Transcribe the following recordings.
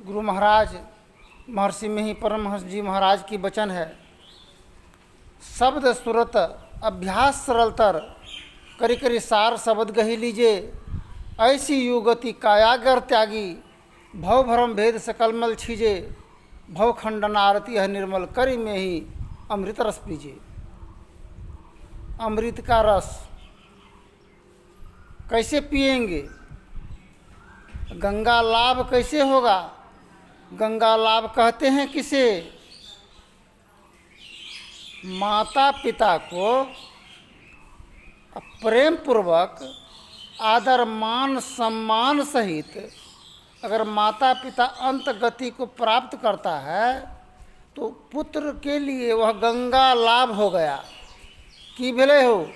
गुरु महाराज महर्षि में ही परमहंस जी महाराज की वचन है, शब्द सुरत अभ्यास सरलतर, करी करी सार शब्द गही लीजे, ऐसी युगति कायागर त्यागी, भव भरम भेद सकल मल छीजे, भव खंडन आरती है निर्मल, करी में ही अमृत रस पीजे। अमृत का रस कैसे पिएंगे? गंगा लाभ कैसे होगा? गंगा लाभ कहते हैं किसे? माता पिता को प्रेम पूर्वक आदर मान सम्मान सहित अगर माता पिता अंत गति को प्राप्त करता है तो पुत्र के लिए वह गंगा लाभ हो गया। की भेले हो?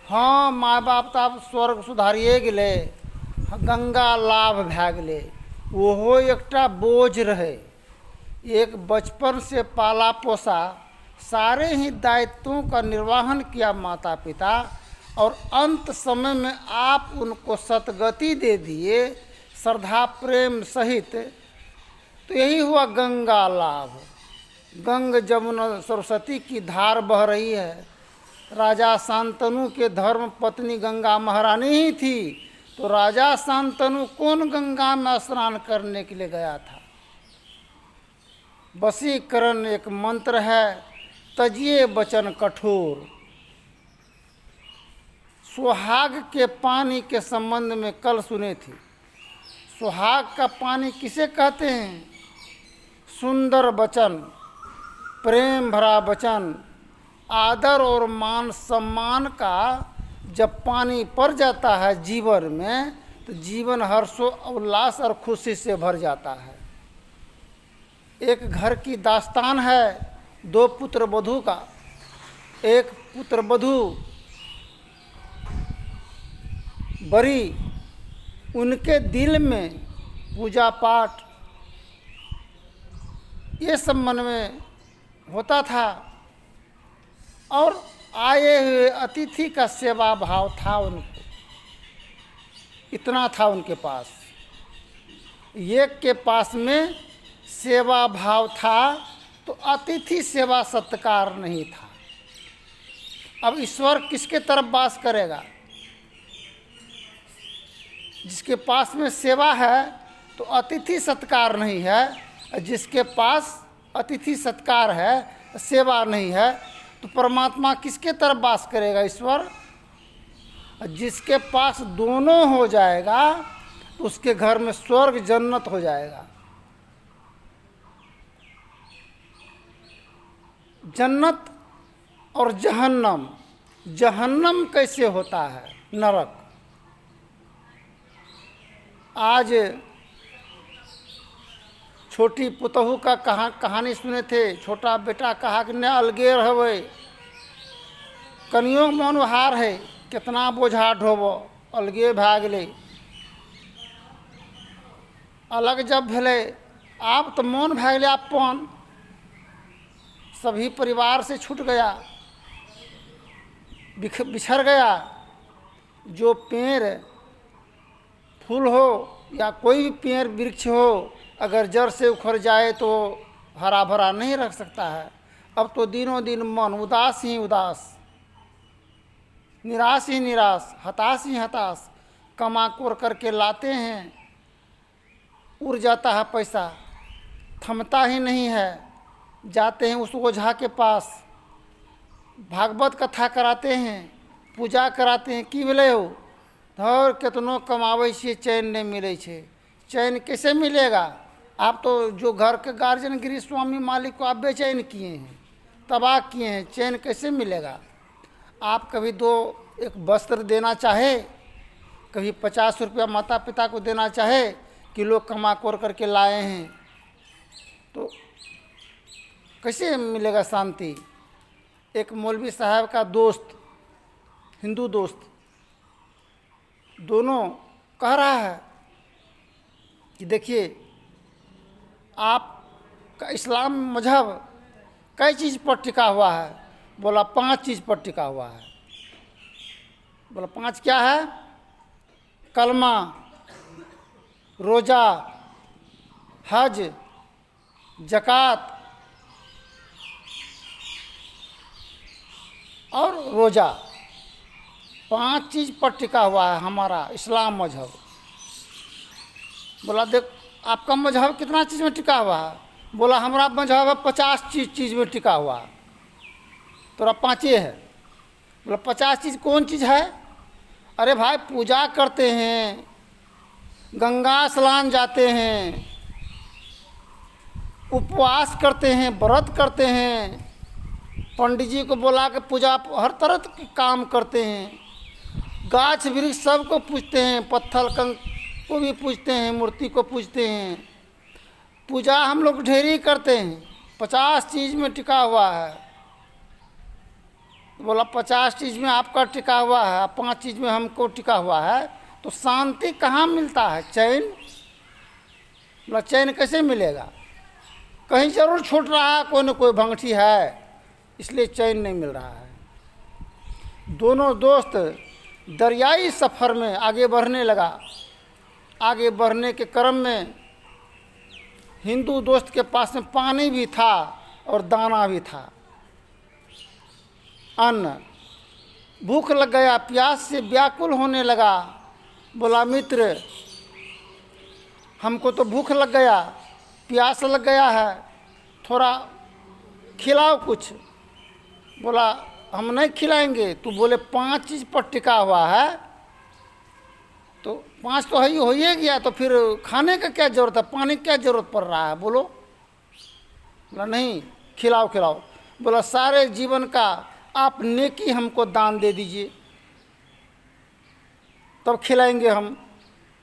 हाँ, माँ बाप तो आप स्वर्ग सुधारिए गेले, गंगा लाभ भै गेले। ओहो एकटा बोझ रहे, एक बचपन से पाला पोसा, सारे ही दायित्वों का निर्वहन किया माता पिता, और अंत समय में आप उनको सतगति दे दिए श्रद्धा प्रेम सहित, तो यही हुआ गंगा लाभ। गंग जमुना सरस्वती की धार बह रही है। राजा शांतनु के धर्म पत्नी गंगा महारानी ही थी, तो राजा शांतनु कौन गंगा में स्नान करने के लिए गया था? वशीकरण एक मंत्र है, तजिए वचन कठोर। सुहाग के पानी के संबंध में कल सुने थे। सुहाग का पानी किसे कहते हैं? सुंदर वचन, प्रेम भरा वचन, आदर और मान सम्मान का जब पानी पड़ जाता है जीवन में, तो जीवन हर्षो उल्लास और खुशी से भर जाता है। एक घर की दास्तान है दो पुत्र वधू का। एक पुत्र वधू बड़ी, उनके दिल में पूजा पाठ ये सब मन में होता था, और आए हुए अतिथि का सेवा भाव था उनको, इतना था उनके पास। एक के पास में सेवा भाव था तो अतिथि सेवा सत्कार नहीं था। अब ईश्वर किसके तरफ वास करेगा? जिसके पास में सेवा है तो अतिथि सत्कार नहीं है, जिसके पास अतिथि सत्कार है सेवा नहीं है, तो परमात्मा किसके तरफ वास करेगा? ईश्वर। जिसके पास दोनों हो जाएगा तो उसके घर में स्वर्ग जन्नत हो जाएगा। जन्नत और जहन्नम। जहन्नम कैसे होता है? नरक। आज छोटी पुतहू का कहानी सुने थे। छोटा बेटा कहा कि न अलगे रहवे, कनियों मन हार है, कितना बोझा ढोबो, अलगे भै गेले। अलग जब भेले, आप तो मन भै गेले अपन, सभी परिवार से छूट गया, बिछड़ गया। जो पेड़ फूल हो या कोई भी पेड़ वृक्ष हो, अगर जड़ से उखड़ जाए तो हरा भरा नहीं रख सकता है। अब तो दिनों दिन मन उदास ही उदास, निराश ही निराश, हताश ही हताश। कमा कोर करके लाते हैं, उड़ जाता है पैसा, थमता ही नहीं है। जाते हैं उस ओझा के पास, भागवत कथा कराते हैं, पूजा कराते हैं। की भेले हो? धर केतनो कमावे छे, चैन नहीं मिले छे। चैन कैसे मिलेगा? आप तो जो घर के गार्जियन गृह स्वामी मालिक को आप बेचैन किए हैं, तबाह किए हैं, चैन कैसे मिलेगा? आप कभी एक वस्त्र देना चाहे, कभी 50 रुपया माता पिता को देना चाहे कि लोग कमा कोर करके लाए हैं, तो कैसे मिलेगा शांति? एक मौलवी साहब का दोस्त, हिंदू दोस्त, दोनों कह रहा है कि देखिए, आपका इस्लाम मजहब कई चीज़ पर टिका हुआ है। बोला 5 चीज़ पर टिका हुआ है। बोला 5 क्या है? कलमा, रोज़ा, हज, ज़कात और रोज़ा, 5 चीज़ पर टिका हुआ है हमारा इस्लाम मजहब। बोला देख आपका मजहब कितना चीज़ में टिका हुआ है? बोला हमारा मजहब है 50 चीज़ में टिका हुआ है, तोरा 5 है। बोला 50 चीज़ कौन चीज़ है? अरे भाई पूजा करते हैं, गंगा स्नान जाते हैं, उपवास करते हैं, व्रत करते हैं, पंडित जी को बुला के पूजा हर तरह के काम करते हैं, गाछ वृक्ष सबको पूजते हैं, पत्थर कंक को भी पूजते हैं, मूर्ति को पूजते हैं, पूजा हम लोग ढेरी करते हैं, 50 चीज़ में टिका हुआ है। बोला 50 चीज़ में आपका टिका हुआ है, 5 चीज़ में हमको टिका हुआ है, तो शांति कहाँ मिलता है? चैन। बोला चैन कैसे मिलेगा? कहीं ज़रूर छूट रहा है, कोई न कोई भंगठी है, इसलिए चैन नहीं मिल रहा है। दोनों दोस्त दरियाई सफ़र में आगे बढ़ने लगा। आगे बढ़ने के क्रम में हिंदू दोस्त के पास में पानी भी था और दाना भी था, अन्न। भूख लग गया, प्यास से व्याकुल होने लगा। बोला मित्र हमको तो भूख लग गया, प्यास लग गया है, थोड़ा खिलाओ कुछ। बोला हम नहीं खिलाएंगे, तू बोले 5 चीज़ पर टिका हुआ है, तो 5 तो है ही हो ही गया, तो फिर खाने का क्या ज़रूरत है, पानी की क्या ज़रूरत पड़ रहा है, बोलो। बोला नहीं खिलाओ खिलाओ। बोला सारे जीवन का आप नेकी हमको दान दे दीजिए, तब खिलाएंगे हम।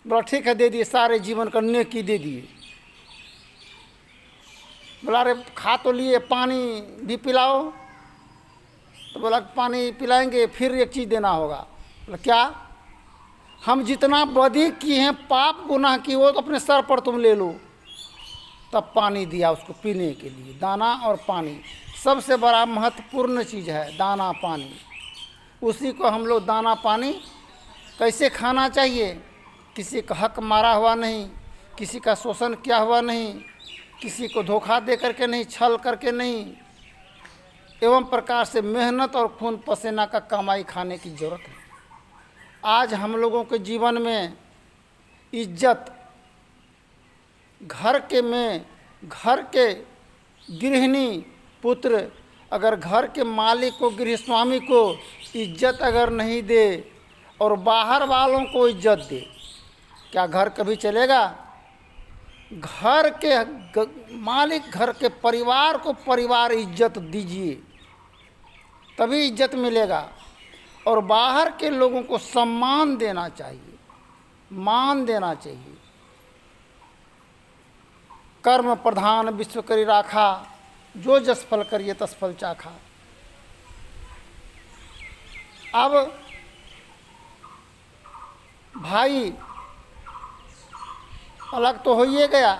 बोला ठीक है दे दिए, सारे जीवन का नेकी दे दिए। बोला अरे खा तो लिए, पानी भी पिलाओ। तो बोला पानी पिलाएंगे, फिर एक चीज़ देना होगा। बोला क्या? हम जितना बदी किए हैं, पाप गुनाह की, वो तो अपने सर पर तुम ले लो। तब पानी दिया उसको पीने के लिए, दाना और पानी। सबसे बड़ा महत्वपूर्ण चीज़ है दाना पानी। उसी को हम लोग दाना पानी कैसे खाना चाहिए, किसी का हक मारा हुआ नहीं, किसी का शोषण किया हुआ नहीं, किसी को धोखा दे करके नहीं, छल करके नहीं, एवं प्रकार से मेहनत और खून पसीना का कमाई खाने की ज़रूरत है। आज हम लोगों के जीवन में इज्जत, घर के गृहिणी पुत्र अगर घर के मालिक को, गृहस्वामी को इज्जत अगर नहीं दे और बाहर वालों को इज्जत दे, क्या घर कभी चलेगा? घर के मालिक, घर के परिवार को परिवार इज्जत दीजिए, तभी इज्जत मिलेगा। और बाहर के लोगों को सम्मान देना चाहिए, मान देना चाहिए। कर्म प्रधान विश्व करी राखा, जो जस फल करिए तस फल चाखा। अब भाई अलग तो हो ही गया,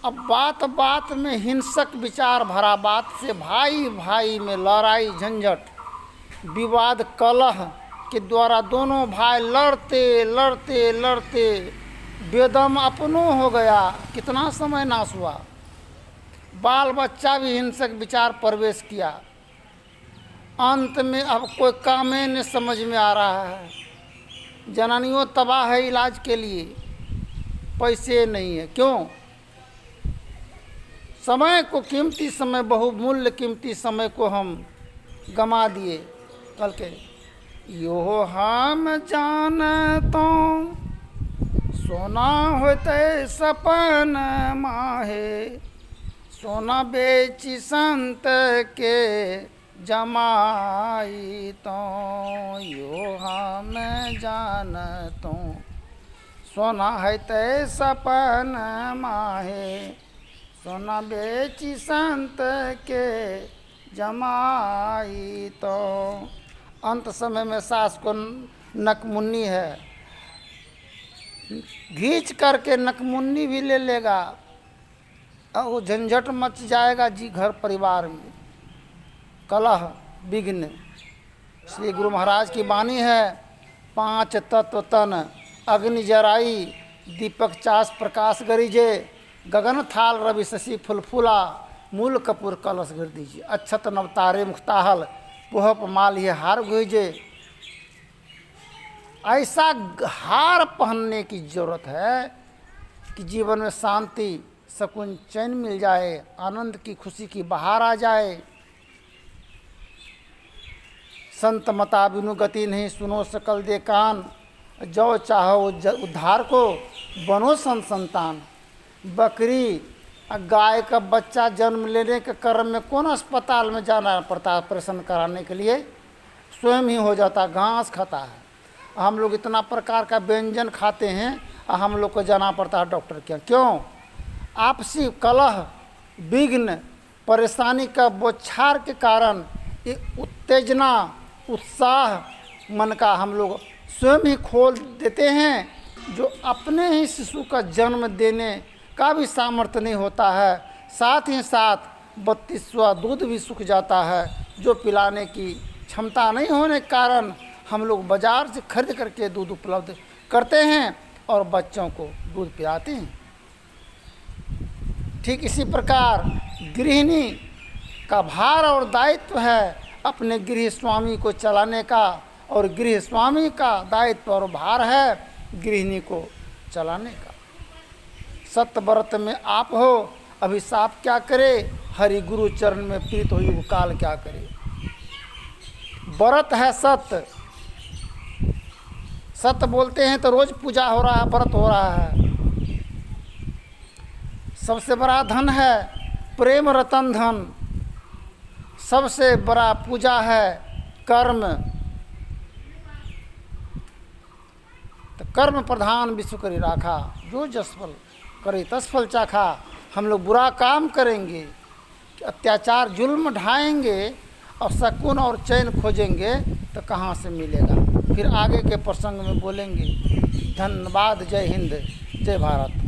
अब बात बात में हिंसक विचार भरा बात से भाई भाई में लड़ाई झंझट, विवाद, कलह के द्वारा दोनों भाई लड़ते लड़ते लड़ते बेदम अपनों हो गया। कितना समय नाश हुआ, बाल बच्चा भी हिंसक विचार प्रवेश किया। अंत में अब कोई काम ही नहीं समझ में आ रहा है। जननियों तबाह है इलाज के लिए, पैसे नहीं है। क्यों? समय को, कीमती समय, बहुमूल्य कीमती समय को हम गमा दिए। कल के यो हम जानतो सोना होते सपन माहे, सोना बेची संत के जमाई तो। यो हम जानतो सोना है ते सपन माहे, सोना बेची संत के जमाई तो। अंत समय में सास को नकमुन्नी है, घींच करके नकमुन्नी भी ले लेगा और वो झंझट मच जाएगा जी घर परिवार में, कलह विघ्न। श्री गुरु महाराज की वाणी है, 5 तत्व तन अग्नि जराई, दीपक चास प्रकाश गरीजे, गगन थाल रवि शशि फुलफुला, मूल कपूर कलश गिर दीजिए। अच्छत नव तारे मुख्ताहल, पुहप माल ये हार गुजे। ऐसा हार पहनने की जरूरत है कि जीवन में शांति, सुकून, चैन मिल जाए, आनंद की खुशी की बहार आ जाए। संत मता बिनु गति नहीं, सुनो सकल दे कान, जो चाहो उद्धार को, बनो संत संतान। बकरी गाय का बच्चा जन्म लेने के क्रम में कौन अस्पताल में जाना पड़ता है ऑपरेशन कराने के लिए, स्वयं ही हो जाता, घास खाता है। हम लोग इतना प्रकार का व्यंजन खाते हैं, हम लोग को जाना पड़ता है डॉक्टर के। क्यों? आपसी कलह, विघ्न, परेशानी का बौछार के कारण ये उत्तेजना, उत्साह मन का हम लोग स्वयं ही खोल देते हैं। जो अपने ही शिशु का जन्म देने का भी सामर्थ्य नहीं होता है, साथ ही साथ 32वां दूध भी सूख जाता है। जो पिलाने की क्षमता नहीं होने के कारण हम लोग बाज़ार से खरीद करके दूध उपलब्ध करते हैं और बच्चों को दूध पिलाते हैं। ठीक इसी प्रकार गृहिणी का भार और दायित्व है अपने गृह स्वामी को चलाने का, और गृह स्वामी का दायित्व और भार है गृहिणी को चलाने का। सत्य व्रत में आप हो, अभिशाप क्या करे, हरि गुरु चरण में प्रीत हो युग काल क्या करे। व्रत है सत्य, सत्य बोलते हैं तो रोज पूजा हो रहा है, व्रत हो रहा है। सबसे बड़ा धन है प्रेम रतन धन, सबसे बड़ा पूजा है कर्म। तो कर्म प्रधान विश्व करी राखा, जो जस फल करे तस फल चाखा। हम लोग बुरा काम करेंगे, अत्याचार जुल्म ढाएंगे और सुकून और चैन खोजेंगे तो कहाँ से मिलेगा। फिर आगे के प्रसंग में बोलेंगे। धन्यवाद। जय हिंद, जय भारत।